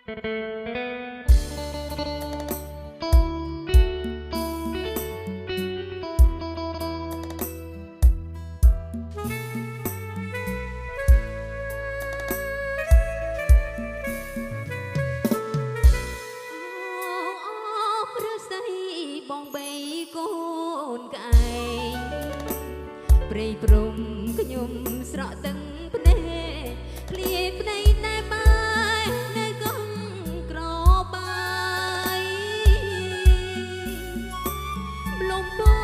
បងបីកូនកែងព្រៃព្រំខ្ញុំស្រក់ទឹកភ្នែកឃ្លាយប្តីណែបាយនៅកងក្របាយលំពោ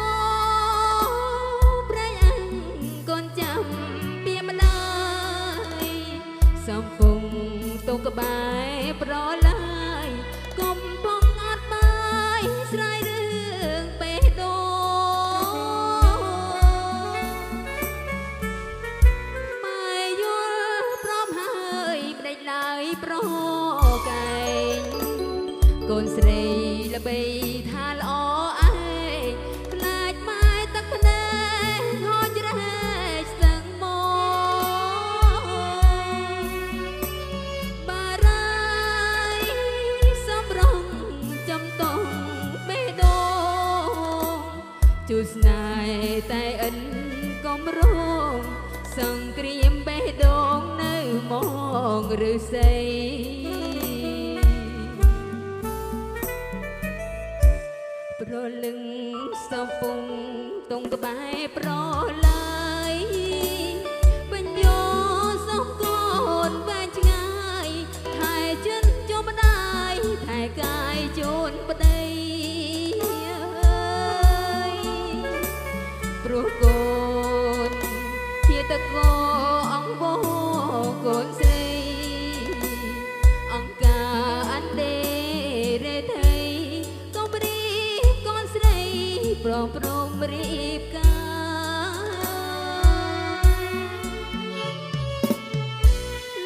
ប្រៃអញកូនចាំពីម្ដាយសំពងទុកក្បែរប្រឡាយកុំបងអត់បាយស្រ័យរឿងបេះដូងម៉ែយល់ព្រមហើយផ្ដេចឡើយប្រកែងកូនស្រីល្បីថាល្អឯងខ្លាចម៉ែទឹកភ្នែកហោចរែកស្ទឹងមកបារាយសំរងចំតងបេះដូងជួស្នេហ៍តែឥនកំរងសង្គ្រាមបេះដូងនៅមកឫស្សីប្រលឹងសំពងតុងក្បែរប្រឡាយបញ្ញោសំកូនវែងឆ្ងាយថែចិនជុំម្ដាយថែកាយជូនប្តីព្រោះកូនជាតកអង្គបកូនស្រីអង្គការអណ្ដេរេថៃកុំរៀបកូនស្រីព្រមព្រមរៀបការ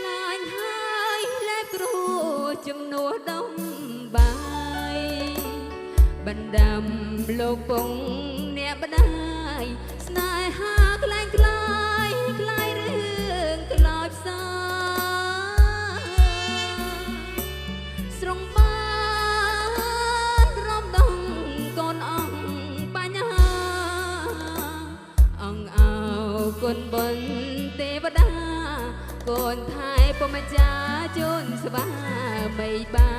ឡាញហើយលែបគ្រូជំនួសដំបាយបណ្ដាំលោកពងអ្នកបដាយស្នេហាខ្លែងខ្លាយខ្លាយរឿងក្លោចផ្សាស្រងបានរំដងកូនអង្គបញ្ហាអង្គអោគុណបុណ្យទេវតាកូនថែពុំម្ចាស់ជូនស្វាមីបា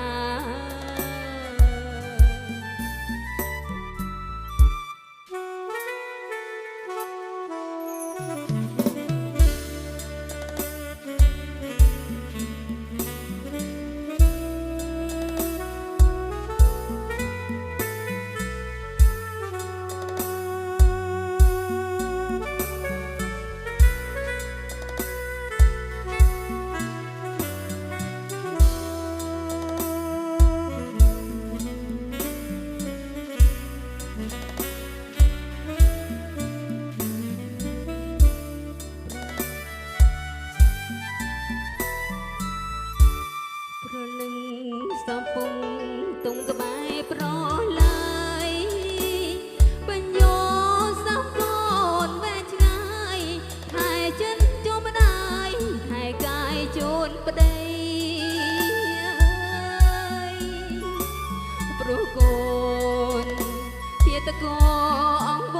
សំពងតុងក្បែរប្រឡាយបញ្ញោសំកូនវែងឆ្ងាយថែចិនជុំម្ដាយថែកាយជូនប្តីព្រោះកូនជាតកអង្គប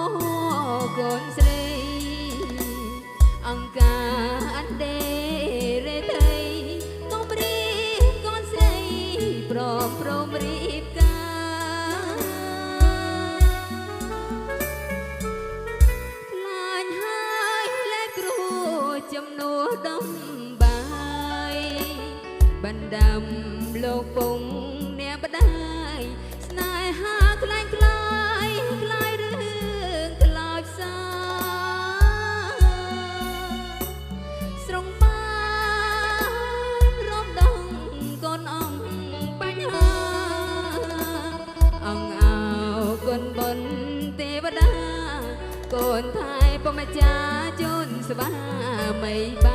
កូនស្រីអង្គការអណ្ដេរេថៃព្រមព្រមរៀបការឡាញហើយលែគ្រូជំនួសដំបាយបណ្ដាំលោកពងអ្នកបដាយស្នេហាខ្លែងខ្លាយខ្លាយរឿងក្លោចផ្សាស្រងបានរំដងកូនអង្គអង្គអោគុណបុណ្យទេវតាកូនថែពុំម្ចាស់ជូនស្វាមី